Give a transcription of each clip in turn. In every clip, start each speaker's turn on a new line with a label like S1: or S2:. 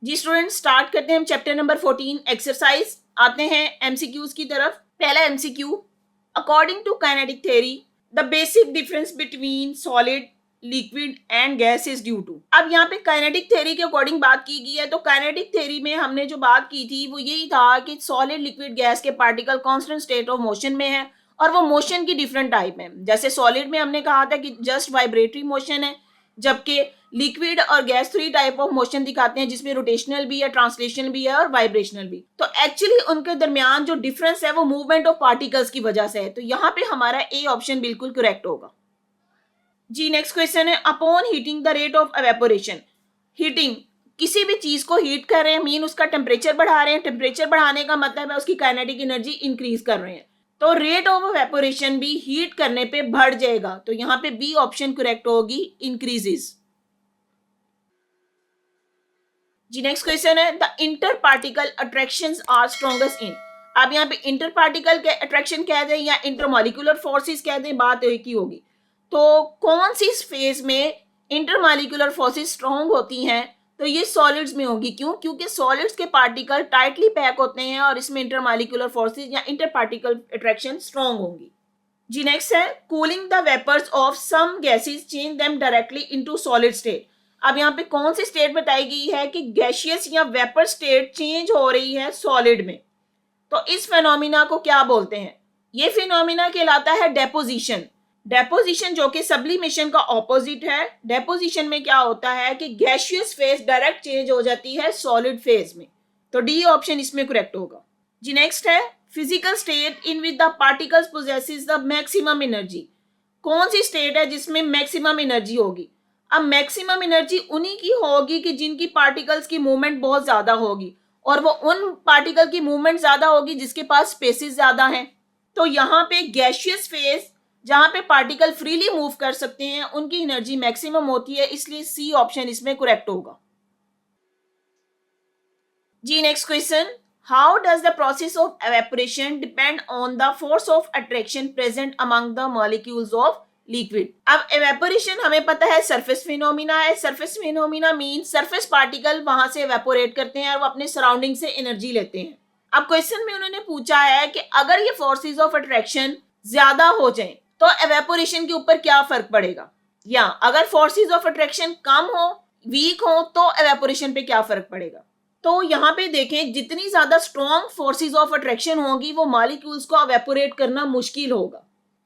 S1: जी student, start करते हैं हम चैप्टर नंबर 14 एक्सरसाइज। आते हैं एमसीक्यूज की तरफ। पहला MCQ, according to kinetic theory the basic difference between solid liquid and gas is due to. अब यहाँ पे काइनेटिक थ्योरी के अकॉर्डिंग बात की गई है। तो काइनेटिक थ्योरी में हमने जो बात की थी वो यही था कि सॉलिड लिक्विड गैस के particle constant state of motion में है और वो मोशन की डिफरेंट टाइप है। जैसे सॉलिड में हमने कहा था कि जस्ट वाइब्रेटरी मोशन है, जबकि लिक्विड और गैस 3 टाइप ऑफ मोशन दिखाते हैं, जिसमें रोटेशनल भी है, ट्रांसलेशनल भी है और वाइब्रेशनल भी। तो एक्चुअली उनके दरमियान जो डिफरेंस है वो मूवमेंट ऑफ पार्टिकल्स की वजह से है। तो यहाँ पे हमारा ए ऑप्शन बिल्कुल करेक्ट होगा। जी नेक्स्ट क्वेश्चन है, upon heating the rate of evaporation. Heating, किसी भी चीज को हीट कर रहे हैं, मीन उसका टेम्परेचर बढ़ा रहे हैं। टेम्परेचर बढ़ाने का मतलब है उसकी काइनेटिक एनर्जी इंक्रीज कर रहे हैं। तो रेट ऑफ एवेपोरेशन भी हीट करने पे बढ़ जाएगा। तो यहाँ पे बी ऑप्शन करेक्ट होगी, इंक्रीजेस। जी नेक्स्ट क्वेश्चन है, the inter particle attractions are strongest in. अब यहाँ पे इंटर पार्टिकल के अट्रैक्शन कह दें या इंटरमॉलिक्यूलर फोर्सेस कह दें, बात एक ही होगी। तो कौन सी फेज में इंटरमॉलिक्यूलर फोर्सेस स्ट्रॉन्ग होती हैं? तो ये सॉलिड्स में होगी। क्यों? क्योंकि सॉलिड्स के पार्टिकल टाइटली पैक होते हैं और इसमें इंटरमॉलिक्यूलर फोर्सेस या इंटर पार्टिकल अट्रैक्शन स्ट्रॉन्ग होंगी। जी नेक्स्ट है, cooling the vapours of some gases change them directly into solid state. अब यहाँ पे कौन सी स्टेट बताई गई है कि गैशियस या वेपर स्टेट चेंज हो रही है सॉलिड में? तो इस फेनोमिना को क्या बोलते हैं? ये फिनोमिना कहलाता है डेपोजिशन। डेपोजिशन जो कि सब्लिमेशन का ऑपोजिट है। डेपोजिशन में क्या होता है कि गैशियस फेज डायरेक्ट चेंज हो जाती है सॉलिड फेज में। तो डी ऑप्शन इसमें करेक्ट होगा। जी नेक्स्ट है, physical state in which the particles possesses the maximum energy. कौन सी स्टेट है जिसमें मैक्सिमम एनर्जी होगी? अब मैक्सिमम एनर्जी उन्हीं की होगी कि जिनकी पार्टिकल्स की मूवमेंट बहुत ज्यादा होगी, और वो उन पार्टिकल की मूवमेंट ज्यादा होगी जिसके पास स्पेसेस ज्यादा हैं। तो यहाँ पे गैशियस फेज जहां पे पार्टिकल फ्रीली मूव कर सकते हैं उनकी एनर्जी मैक्सिमम होती है, इसलिए सी ऑप्शन इसमें करेक्ट होगा। जी next question, how does the process of evaporation depend on the force of attraction present among the molecules of liquid. अब एवेपोरेशन हमें पता है सरफेस फिनोमिना है। Surface phenomena mean surface particle वहां से एवेपोरेट करते हैं और वो अपने सराउंडिंग से एनर्जी लेते हैं। अब क्वेश्चन में उन्होंने पूछा है कि अगर ये फोर्सेस ऑफ अट्रैक्शन ज्यादा हो जाए तो एवेपोरेशन के ऊपर क्या फर्क पड़ेगा, या अगर फोर्सेस ऑफ अट्रैक्शन कम हो, वीक हो, तो एवेपोरेशन पे क्या फर्क पड़ेगा? तो यहाँ पे देखें, जितनी ज्यादा स्ट्रॉन्ग फोर्सेस ऑफ अट्रैक्शन होगी वो मॉलिक्यूल्स को एवेपोरेट करना मुश्किल होगा,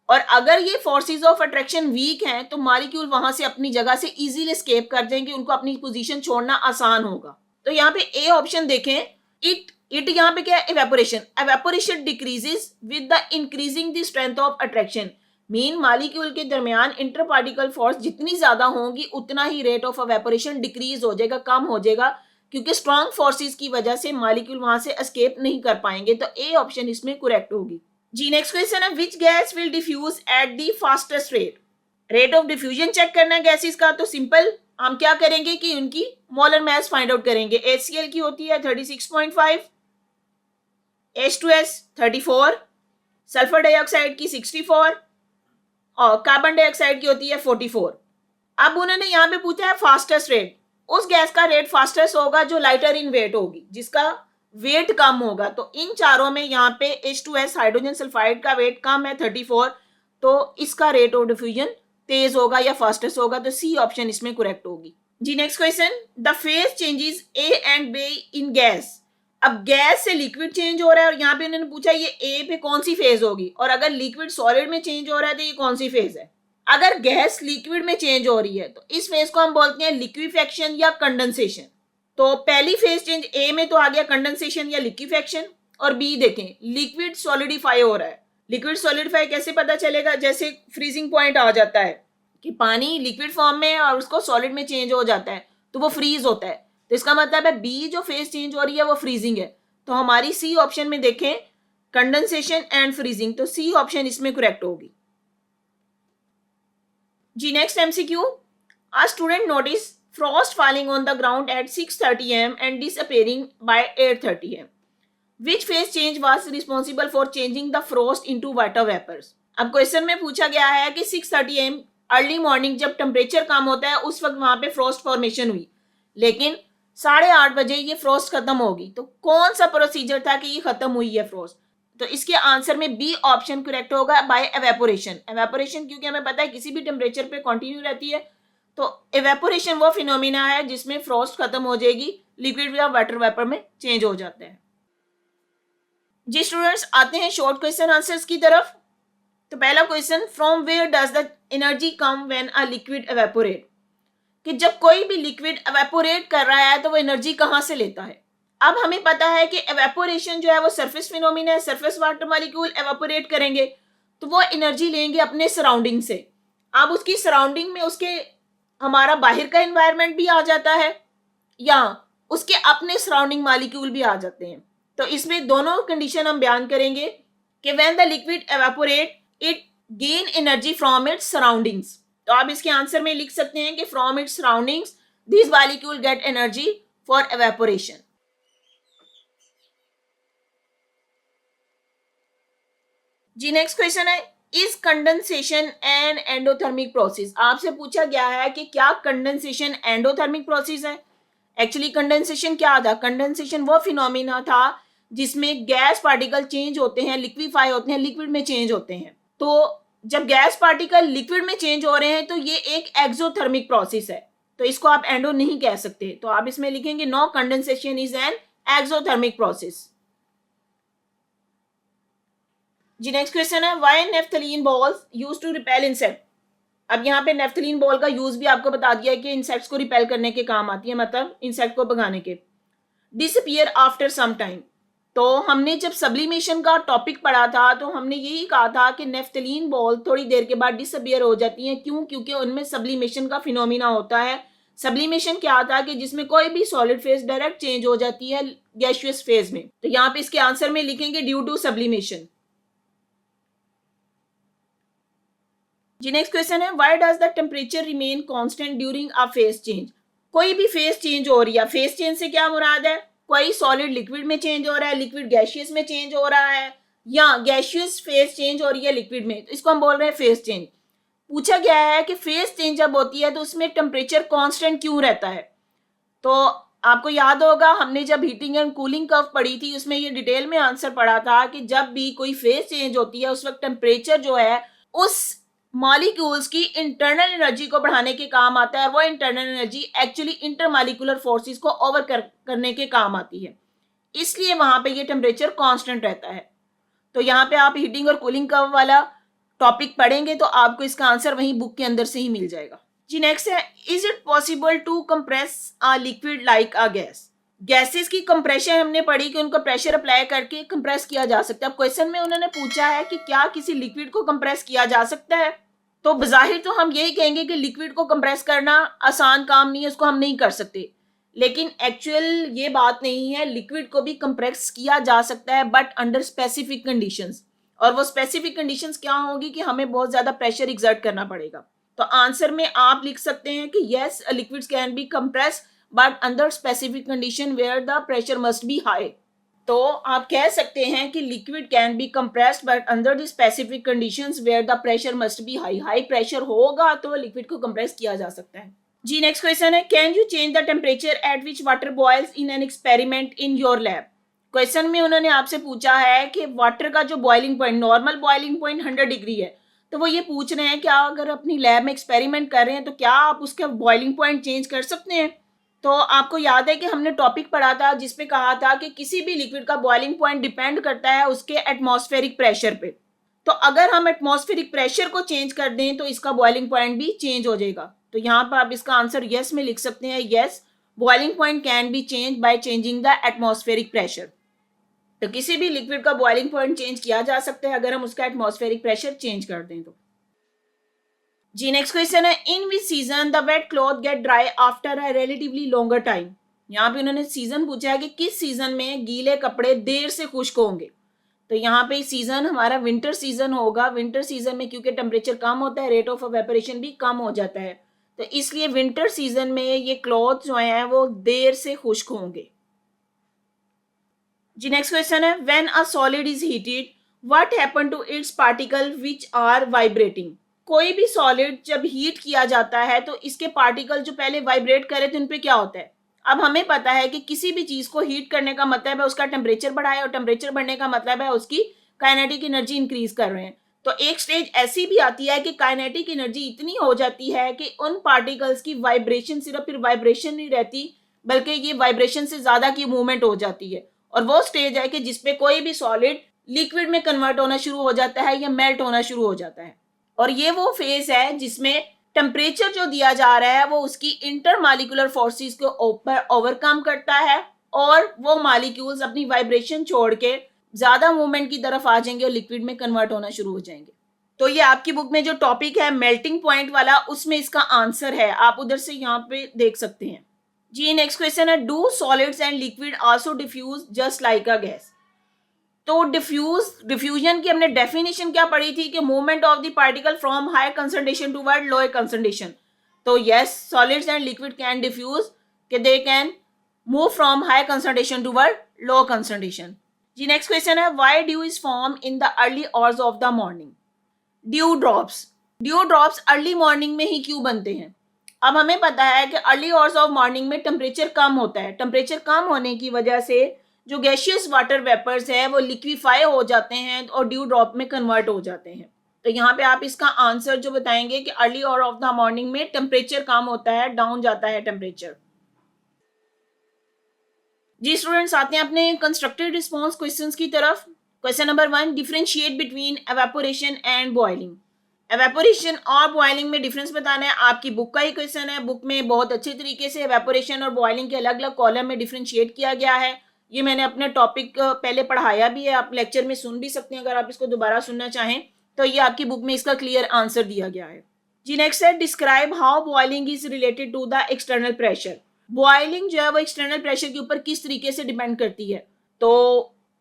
S1: और अगर ये फोर्सेस ऑफ अट्रैक्शन वीक हैं तो मॉलिक्यूल वहां से अपनी जगह से इजीली एस्केप कर जाएंगे, उनको अपनी पोजीशन छोड़ना आसान होगा। तो यहाँ पे ए ऑप्शन देखें, इट यहाँ पे क्या है? Evaporation. Evaporation decreases with the increasing the strength of attraction. Mean molecule के दरमियान इंटर पार्टिकल फोर्स जितनी ज्यादा होंगी उतना ही रेट ऑफ एवेपोरेशन डिक्रीज हो जाएगा, कम हो जाएगा, क्योंकि स्ट्रॉन्ग फोर्सेस की वजह से मॉलिक्यूल वहां से एस्केप नहीं कर पाएंगे। तो ए ऑप्शन इसमें करेक्ट होगी। जी नेक्स्ट क्वेश्चन है, which gas will diffuse at the fastest rate. Rate of diffusion check करना है गैसेस का। तो सिंपल हम क्या करेंगे कि उनकी मोलर मास फाइंड आउट करेंगे। HCl की होती है 36.5, H2S 34, सल्फर डाइऑक्साइड की 64 और कार्बन डाइऑक्साइड की होती है 44। अब उन्होंने यहाँ पे पूछा है फास्टेस्ट रेट। उस गैस का रेट फास्टेस्ट होगा जो लाइटर इन वेट होगी, जिसका वेट कम होगा। तो इन चारों में यहाँ पे H2S हाइड्रोजन सल्फाइड का वेट कम है 34, तो इसका रेट ऑफ डिफ्यूजन तेज होगा या फास्टेस्ट होगा। तो सी ऑप्शन इसमें करेक्ट होगी। जी next question, the phase changes A and B in gas. अब गैस से लिक्विड चेंज हो रहा है और यहाँ पे उन्होंने पूछा ये ए पे कौन सी फेज होगी, और अगर लिक्विड सॉलिड में चेंज हो रहा है तो ये कौन सी फेज है? अगर गैस लिक्विड में चेंज हो रही है तो इस फेज को हम बोलते हैं लिक्विफेक्शन या कंडेंसेशन। तो पहली फेज चेंज ए में तो आ गया कंडेंसेशन या लिक्विफेक्शन, और बी देखें लिक्विड सॉलिडिफाई हो रहा है। लिक्विड सॉलिडिफाई कैसे पता चलेगा? जैसे फ्रीजिंग पॉइंट आ जाता है कि पानी लिक्विड फॉर्म में है और उसको सॉलिड में चेंज हो जाता है तो वो फ्रीज होता है। तो इसका मतलब है बी जो फेज चेंज हो रही है वो फ्रीजिंग है। तो हमारी सी ऑप्शन में देखें कंडेंसेशन एंड फ्रीजिंग, तो सी ऑप्शन इसमें करेक्ट होगी। जी next MCQ, a student noticed frost falling on the ground at 6:30 am and disappearing by 8:30 am. Which phase change was responsible for changing the frost into water vapors? अब question में पूछा गया है कि 6:30 am early morning जब temperature कम होता है उस वक्त वहां पे फ्रॉस्ट फॉर्मेशन हुई, लेकिन 8:30 बजे ये फ्रोस्ट खत्म होगी, तो कौन सा प्रोसीजर था कि ये खत्म हुई है फ्रोस्ट? तो इसके आंसर में बी ऑप्शन करेक्ट होगा, बाय एवेपोरेशन। एवेपोरेशन क्योंकि हमें पता है किसी भी टेम्परेचर पे कंटिन्यू रहती है, तो एवेपोरेशन वो फिनोमिना है जिसमें फ्रोस्ट खत्म हो जाएगी, लिक्विड या वाटर वेपर में चेंज हो जाते हैं। जी स्टूडेंट्स, आते हैं शॉर्ट क्वेश्चन आंसर्स की तरफ। तो पहला question, from where does the energy come when a liquid evaporate, कि जब कोई भी लिक्विड एवेपोरेट कर रहा है तो वो एनर्जी कहाँ से लेता है? अब हमें पता है कि एवेपोरेशन जो है वो सरफेस फिनोमिना है, सरफेस वाटर मॉलिक्यूल एवेपोरेट करेंगे तो वो एनर्जी लेंगे अपने सराउंडिंग से। अब उसकी सराउंडिंग में उसके हमारा बाहर का एनवायरनमेंट भी आ जाता है या उसके अपने सराउंडिंग मॉलिक्यूल भी आ जाते हैं। तो इसमें दोनों कंडीशन हम बयान करेंगे कि when the liquid evaporate it gain energy from its surroundings. तो आप इसके आंसर में लिख सकते हैं कि from its surroundings this molecule get energy for evaporation. जी नेक्स्ट क्वेश्चन है, is condensation an endothermic process? आपसे पूछा गया है कि क्या कंडेंसेशन एंडोथर्मिक प्रोसेस है। एक्चुअली कंडेंसेशन क्या था? कंडेंसेशन वो फिनोमिना था जिसमें गैस पार्टिकल चेंज होते हैं, लिक्विफाई होते हैं, लिक्विड में चेंज होते हैं। तो जब गैस पार्टिकल लिक्विड में चेंज हो रहे हैं तो ये एक एक्सोथर्मिक प्रोसेस है, तो इसको आप एंडो नहीं कह सकते। तो आप इसमें लिखेंगे no condensation is an exothermic process. जी नेक्स्ट क्वेश्चन है, why naphthalene balls used to repel insect? अब यहाँ पे नेफ्थलीन बॉल का यूज भी आपको बता दिया है कि इंसेक्ट्स को रिपेल करने के काम आती है, मतलब इंसेक्ट को भगाने के। डिसअपियर आफ्टर सम टाइम, तो हमने जब सब्लिमेशन का टॉपिक पढ़ा था तो हमने यही कहा था कि नेफ्थलीन बॉल थोड़ी देर के बाद डिसअपियर हो जाती हैं। क्यों? क्योंकि उनमें सब्लिमेशन का फिनोमिना होता है। सब्लिमेशन क्या था कि जिसमें कोई भी सॉलिड फेज डायरेक्ट चेंज हो जाती है गैसियस फेज में। तो यहाँ पे इसके आंसर में लिखेंगे ड्यू टू सब्लिमेशन। जी नेक्स्ट क्वेश्चन है, why does the temperature remain constant during a phase change? कोई भी फेज चेंज हो रही है, फेज चेंज से क्या मुराद है? कोई सॉलिड लिक्विड में चेंज हो रहा है, लिक्विड गैशियस में चेंज हो रहा है, या गैशियस फेज चेंज हो रही है लिक्विड में, तो इसको हम बोल रहे हैं फेज चेंज। पूछा गया है कि फेज चेंज जब होती है तो उसमें टेम्परेचर कांस्टेंट क्यों रहता है? तो आपको याद होगा हमने जब हीटिंग एंड कूलिंग कर्व पढ़ी थी उसमें ये डिटेल में आंसर पढ़ा था कि जब भी कोई फेज चेंज होती है उस वक्त टेम्परेचर जो है उस मॉलिक्यूल्स की इंटरनल एनर्जी को बढ़ाने के काम आता है, और वो internal energy actually intermolecular forces को करने के काम आती है, इसलिए वहां पे ये टेम्परेचर कांस्टेंट रहता है। तो यहाँ पे आप हीटिंग और कूलिंग कर्व वाला टॉपिक पढ़ेंगे तो आपको इसका आंसर वहीं बुक के अंदर से ही मिल जाएगा। जी नेक्स्ट है, is it possible to compress a liquid like a gas? Gases की कंप्रेशन हमने पढ़ी कि उनको प्रेशर अप्लाई करके कंप्रेस किया जा सकता है। अब क्वेश्चन में उन्होंने पूछा है कि क्या किसी लिक्विड को कंप्रेस किया जा सकता है, तो बज़ाहिर तो हम यही कहेंगे कि लिक्विड को कंप्रेस करना आसान काम नहीं है, उसको हम नहीं कर सकते। लेकिन एक्चुअल ये बात नहीं है, लिक्विड को भी कंप्रेस किया जा सकता है बट अंडर स्पेसिफिक कंडीशंस। और वो स्पेसिफिक कंडीशंस क्या होगी कि हमें बहुत ज्यादा प्रेशर एग्जर्ट करना पड़ेगा। तो आंसर में आप लिख सकते हैं कि yes, liquids can be compress but under specific condition where the pressure must be high. तो आप कह सकते हैं कि liquid can be compressed but under the specific conditions where the pressure must be high. High pressure होगा तो liquid को compress किया जा सकता है। जी नेक्स्ट क्वेश्चन है, can you change the temperature at which water boils in an experiment in your lab? Question में उन्होंने आपसे पूछा है कि वाटर का जो boiling point, normal boiling point 100 degree है, तो वो ये पूछ रहे हैं कि आप अगर अपनी लैब में एक्सपेरिमेंट कर रहे हैं तो क्या आप उसका बॉइलिंग पॉइंट चेंज कर सकते हैं? तो आपको याद है कि हमने टॉपिक पढ़ा था जिसपे कहा था कि किसी भी लिक्विड का बॉइलिंग पॉइंट डिपेंड करता है उसके एटमॉस्फेरिक प्रेशर पे। तो अगर हम एटमॉस्फेरिक प्रेशर को चेंज कर दें तो इसका बॉइलिंग पॉइंट भी चेंज हो जाएगा। तो यहाँ पर आप इसका आंसर यस में लिख सकते हैं, yes, boiling point can be change by changing the atmospheric pressure. तो किसी भी लिक्विड का बॉइलिंग पॉइंट चेंज किया जा सकता है अगर हम उसका एटमॉस्फेरिक प्रेशर चेंज कर दें तो। जी नेक्स्ट क्वेश्चन है, in which season the wet cloth get dry after a relatively longer time? यहाँ पे उन्होंने सीजन पूछा है कि किस सीजन में गीले कपड़े देर से खुश्क होंगे। तो यहाँ पे सीजन हमारा विंटर सीजन होगा। विंटर सीजन में क्योंकि टेम्परेचर कम होता है, रेट ऑफ एवेपोरेशन भी कम हो जाता है, तो इसलिए विंटर सीजन में ये क्लॉथ जो है वो देर से खुश्क होंगे। जी नेक्स्ट क्वेश्चन है, when a solid is heated what happen to its particle which are vibrating? कोई भी सॉलिड जब हीट किया जाता है तो इसके पार्टिकल जो पहले वाइब्रेट करे थे उन पे क्या होता है? अब हमें पता है कि किसी भी चीज को हीट करने का मतलब है उसका टेम्परेचर बढ़ाए, और टेम्परेचर बढ़ने का मतलब है उसकी काइनेटिक एनर्जी इंक्रीज कर रहे हैं। तो एक स्टेज ऐसी भी आती है कि काइनेटिक एनर्जी इतनी हो जाती है कि उन पार्टिकल्स की वाइब्रेशन सिर्फ फिर वाइब्रेशन नहीं रहती, बल्कि ये वाइब्रेशन से ज्यादा की मूवमेंट हो जाती है, और वो स्टेज है कि जिसपे कोई भी सॉलिड लिक्विड में कन्वर्ट होना शुरू हो जाता है या मेल्ट होना शुरू हो जाता है। और ये वो फेज है जिसमें टेम्परेचर जो दिया जा रहा है वो उसकी इंटरमॉलिक्यूलर फोर्सेस को ऊपर ओवरकम करता है, और वो मॉलिक्यूल्स अपनी वाइब्रेशन छोड़ के ज्यादा मूवमेंट की तरफ आ जाएंगे और लिक्विड में कन्वर्ट होना शुरू हो जाएंगे। तो ये आपकी बुक में जो टॉपिक है मेल्टिंग पॉइंट वाला, उसमें इसका आंसर है, आप उधर से यहाँ पे देख सकते हैं। जी नेक्स्ट क्वेश्चन है, do solids and liquid also diffuse just like a gas. तो डिफ्यूजन की हमने डेफिनेशन क्या पढ़ी थी कि movement of the particle from higher concentration toward lower concentration. तो yes, solids and liquid can diffuse, कि they can move from higher concentration toward lower concentration. जी नेक्स्ट क्वेश्चन है, why dew is form in the early hours of the morning. Due drops early morning में ही क्यों बनते हैं। अब हमें पता है कि अर्ली आवर्स ऑफ मॉर्निंग में टेम्परेचर कम होता है, टेम्परेचर कम होने की वजह से जो गैशियस वाटर वेपर्स है वो लिक्विफाई हो जाते हैं और ड्यू ड्रॉप में कन्वर्ट हो जाते हैं। तो यहाँ पे आप इसका आंसर जो बताएंगे कि early hour of the morning में टेम्परेचर कम होता है, डाउन जाता है टेम्परेचर। जी स्टूडेंट्स, आते हैं अपने कंस्ट्रक्टेड रिस्पॉन्स क्वेश्चंस की तरफ। Question number 1, differentiate between evaporation and boiling. Evaporation और बॉइलिंग में डिफरेंस बताना है, आपकी बुक का ही क्वेश्चन है। बुक में बहुत अच्छे तरीके से एवेपोरेशन और बॉइलिंग के अलग अलग कॉलम में डिफरेंशिएट किया गया है। ये मैंने अपने टॉपिक पहले पढ़ाया भी है, आप लेक्चर में सुन भी सकते हैं अगर आप इसको दोबारा सुनना चाहें। तो ये आपकी बुक में इसका क्लियर आंसर दिया गया है। जी नेक्स्ट है, describe how boiling is related to the external pressure. Boiling जो है वो एक्सटर्नल प्रेशर के ऊपर किस तरीके से डिपेंड करती है। तो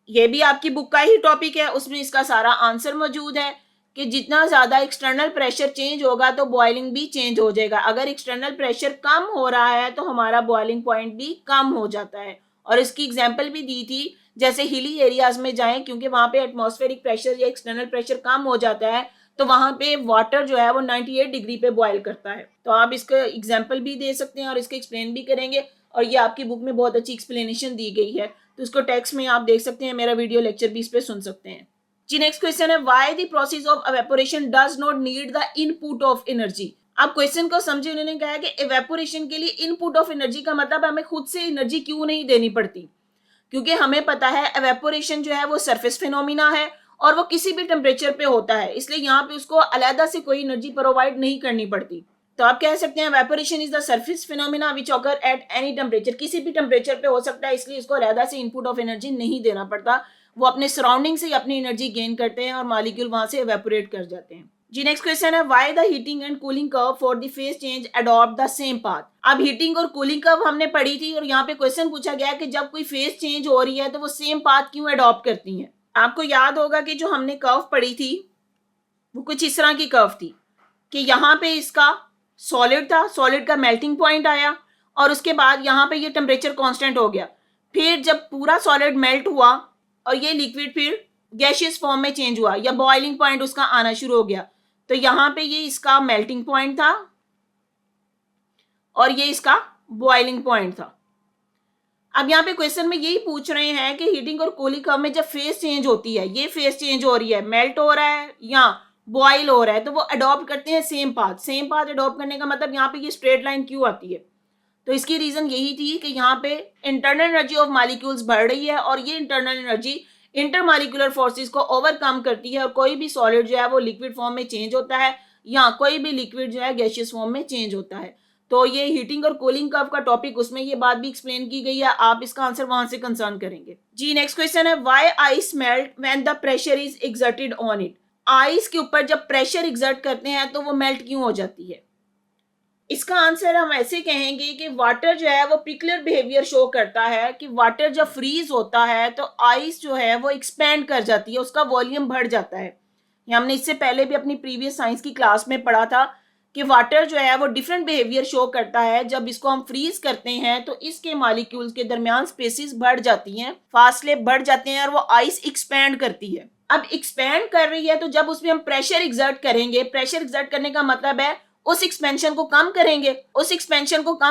S1: ये भी आपकी बुक का ही टॉपिक है, उसमें इसका सारा आंसर मौजूद है कि जितना ज्यादा एक्सटर्नल प्रेशर चेंज होगा तो बॉइलिंग भी चेंज हो जाएगा। अगर एक्सटर्नल प्रेशर कम हो रहा है तो हमारा बॉइलिंग पॉइंट भी कम हो जाता है। और इसकी एग्जांपल भी दी थी, जैसे हिली एरियाज में जाएं, क्योंकि वहां पे एटमॉस्फेरिक प्रेशर या एक्सटर्नल प्रेशर कम हो जाता है, तो वहां पे वाटर जो है वो 98 डिग्री पे बॉयल करता है। तो आप इसका एग्जांपल भी दे सकते हैं और इसके एक्सप्लेन भी करेंगे, और ये आपकी बुक में बहुत अच्छी एक्सप्लेनेशन दी गई है, तो इसको टेक्स्ट में आप देख सकते हैं, मेरा वीडियो लेक्चर भी इस पे सुन सकते हैं। जी नेक्स्ट क्वेश्चन है, why the process of evaporation does not need the input of energy. आप क्वेश्चन को समझे, उन्होंने कहा कि एवेपोरेशन के लिए इनपुट ऑफ एनर्जी का मतलब हमें खुद से एनर्जी क्यों नहीं देनी पड़ती, क्योंकि हमें पता है एवेपोरेशन जो है वो सरफेस फिनोमिना है और वो किसी भी टेम्परेचर पे होता है, इसलिए यहाँ पे उसको अलग से कोई एनर्जी प्रोवाइड नहीं करनी पड़ती। तो आप कह सकते हैं evaporation is the surface phenomena which occur at any temperature, किसी भी टेम्परेचर पे हो सकता है, इसलिए इसको अलग से इनपुट ऑफ एनर्जी नहीं देना पड़ता, वो अपने सराउंडिंग से अपनी एनर्जी गेन करते हैं और मॉलिक्यूल वहां से एवेपोरेट कर जाते हैं। जी नेक्स्ट क्वेश्चन है, why the heating and cooling curve for the phase change adopt the same path. अब हीटिंग और कूलिंग कर्व हमने पढ़ी थी, और यहाँ पे क्वेश्चन पूछा गया कि जब कोई फेज चेंज हो रही है तो वो सेम पाथ क्यों अडॉप्ट करती हैं। आपको याद होगा कि जो हमने कर्व पढ़ी थी वो कुछ इस तरह की कर्व थी कि यहाँ पे इसका सॉलिड था, सॉलिड का मेल्टिंग पॉइंट आया, और उसके बाद यहाँ पे ये टेम्परेचर कांस्टेंट हो गया। फिर जब पूरा सॉलिड मेल्ट हुआ और ये लिक्विड फिर गैशियस फॉर्म में चेंज हुआ या बॉइलिंग पॉइंट उसका आना शुरू हो गया, तो यहाँ पे ये इसका मेल्टिंग पॉइंट था और ये इसका बॉइलिंग पॉइंट था। अब यहाँ पे क्वेश्चन में यही पूछ रहे हैं कि हीटिंग और कूलिंग कर्व में जब फेज चेंज होती है, ये फेज चेंज हो रही है, मेल्ट हो रहा है या बॉइल हो रहा है, तो वो अडॉप्ट करते हैं same path. Same path adopt करने का मतलब यहाँ पे ये स्ट्रेट लाइन क्यों आती है, तो इसकी रीजन यही थी कि यहाँ पे इंटरनल एनर्जी ऑफ मॉलिक्यूल्स बढ़ रही है और ये इंटरनल एनर्जी इंटरमॉलिक्यूलर फोर्सेस को ओवरकम करती है, और कोई भी सॉलिड जो है वो लिक्विड फॉर्म में चेंज होता है या कोई भी लिक्विड जो है गैशियस फॉर्म में चेंज होता है। तो ये हीटिंग और कूलिंग कर्व का टॉपिक, उसमें ये बात भी एक्सप्लेन की गई है, आप इसका आंसर वहां से कंसर्न करेंगे। जी नेक्स्ट क्वेश्चन है, why ice melt when the pressure is exerted on it. Ice के ऊपर जब प्रेशर एक्सर्ट करते हैं तो वो मेल्ट क्यों हो जाती है। इसका आंसर हम ऐसे कहेंगे कि वाटर जो है वो पिकुलर बिहेवियर शो करता है कि वाटर जब फ्रीज होता है तो आइस जो है वो एक्सपैंड कर जाती है, उसका वॉल्यूम बढ़ जाता है। ये हमने इससे पहले भी अपनी प्रीवियस साइंस की क्लास में पढ़ा था कि वाटर जो है वो डिफरेंट बिहेवियर शो करता है। जब इसको हम फ्रीज करते हैं तो इसके मॉलिक्यूल्स के दरमियान स्पेसिस बढ़ जाती हैं, फासले बढ़ जाते हैं और वो आइस एक्सपैंड करती है। अब एक्सपैंड कर रही है तो जब उसमें हम प्रेशर एक्सर्ट करेंगे, प्रेशर एक्सर्ट करने का मतलब है उस एक्सपेंशन को कम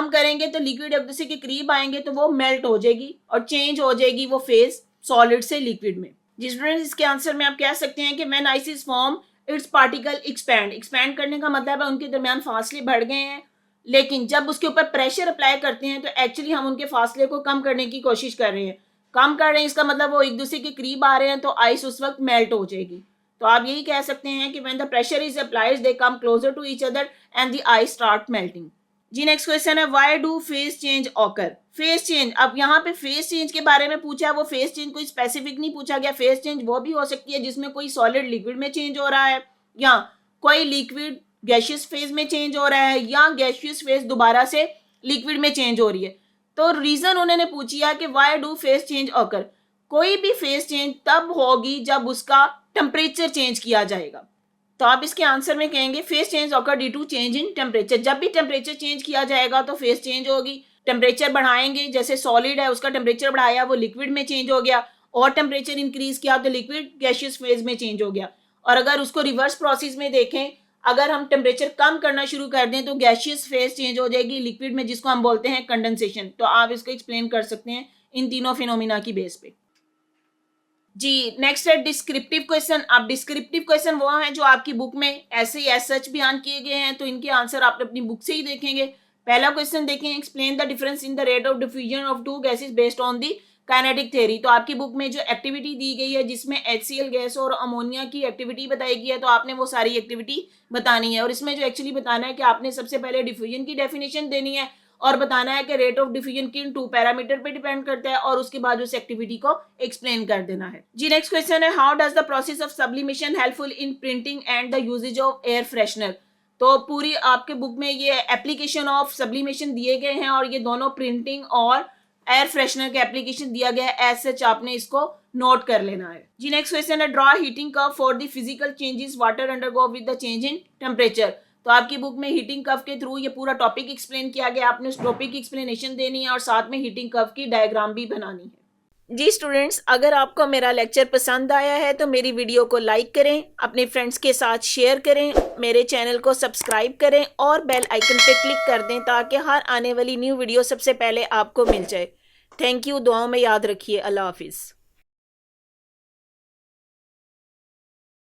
S1: करेंगे, तो लिक्विड एक दूसरे के करीब आएंगे तो वो मेल्ट हो जाएगी और चेंज हो जाएगी वो फेज सॉलिड से लिक्विड में। जी स्टूडेंट्स, इसके आंसर में आप कह सकते हैं कि when ice is form it's particle expand करने का मतलब है उनके दरमियान फासले बढ़ गए हैं, लेकिन जब उसके ऊपर प्रेशर अप्लाई करते हैं तो एक्चुअली हम उनके फासले को कम करने की कोशिश कर रहे हैं, इसका मतलब वो एक दूसरे के करीब आ रहे हैं, तो आइस उस वक्त मेल्ट हो जाएगी। तो आप यही कह सकते हैं कि when the pressure is applied they come closer to each other and the ice start melting. जी नेक्स्ट क्वेश्चन है, why do phase change occur? Phase change, अब यहाँ पे फेज चेंज के बारे में पूछा है, वो फेज चेंज कोई स्पेसिफिक नहीं पूछा गया। फेज चेंज वो भी हो सकती है जिसमें कोई सॉलिड लिक्विड में चेंज हो रहा है, या कोई लिक्विड गैशियस फेज में चेंज हो रहा है, या गैशियस फेज दोबारा से लिक्विड में चेंज हो रही है। तो रीजन उन्होंने पूछी है कि why do phase change occur. कोई भी फेज चेंज तब होगी जब उसका टेम्परेचर चेंज किया जाएगा। तो आप इसके आंसर में कहेंगे phase change occur due to change in temperature. जब भी टेम्परेचर चेंज किया जाएगा तो फेज चेंज होगी। टेम्परेचर बढ़ाएंगे, जैसे सॉलिड है उसका टेम्परेचर बढ़ाया वो लिक्विड में चेंज हो गया, और टेम्परेचर इंक्रीज किया तो लिक्विड गैशियस फेज में चेंज हो गया। और अगर उसको रिवर्स प्रोसेस में देखें, अगर हम टेम्परेचर कम करना शुरू कर दें तो गैशियस फेज चेंज हो जाएगी लिक्विड में, जिसको हम बोलते हैं कंडेंसेशन। तो आप इसको एक्सप्लेन कर सकते हैं इन तीनों फिनोमिना की बेस पे। जी नेक्स्ट है डिस्क्रिप्टिव क्वेश्चन। अब डिस्क्रिप्टिव क्वेश्चन वो हैं जो आपकी बुक में ऐसे ही एज सच बयान किए गए हैं, तो इनके आंसर आप अपनी बुक से ही देखेंगे। पहला क्वेश्चन देखें, explain the difference in the rate of diffusion of two gases based on the kinetic theory. तो आपकी बुक में जो एक्टिविटी दी गई है जिसमें HCl गैस और अमोनिया की एक्टिविटी बताई गई है, तो आपने वो सारी एक्टिविटी बतानी है। और इसमें जो एक्चुअली बताना है कि आपने सबसे पहले डिफ्यूजन की डेफिनेशन देनी है और बताना है कि रेट ऑफ डिफ्यूजन किन 2 पैरामीटर पे डिपेंड करता है, और उसके बाद उस एक्टिविटी को एक्सप्लेन कर देना है। जी नेक्स्ट क्वेश्चन है, how does the process of sublimation helpful in printing and the usages of air freshener. तो पूरी आपके बुक में ये एप्लीकेशन ऑफ सब्लिमेशन दिए गए हैं, और ये दोनों प्रिंटिंग और एयर फ्रेशनर का एप्लीकेशन दिया गया है। एज सच आपने इसको नोट कर लेना है। जी नेक्स्ट क्वेश्चन है, draw heating curve for the physical changes water undergo with the change in temperature. तो आपकी बुक में हीटिंग कर्व के थ्रू ये पूरा टॉपिक एक्सप्लेन किया गया, आपने उस टॉपिक की एक्सप्लेनेशन देनी है और साथ में हीटिंग कर्व की डायग्राम भी बनानी है। जी स्टूडेंट्स, अगर आपको मेरा लेक्चर पसंद आया है तो मेरी वीडियो को लाइक करें, अपने फ्रेंड्स के साथ शेयर करें, मेरे चैनल को सब्सक्राइब करें और बेल आइकन पे क्लिक कर दें ताकि हर आने वाली न्यू वीडियो सबसे पहले आपको मिल जाए। थैंक यू, दुआओं में याद रखिए। अल्लाह हाफिज़।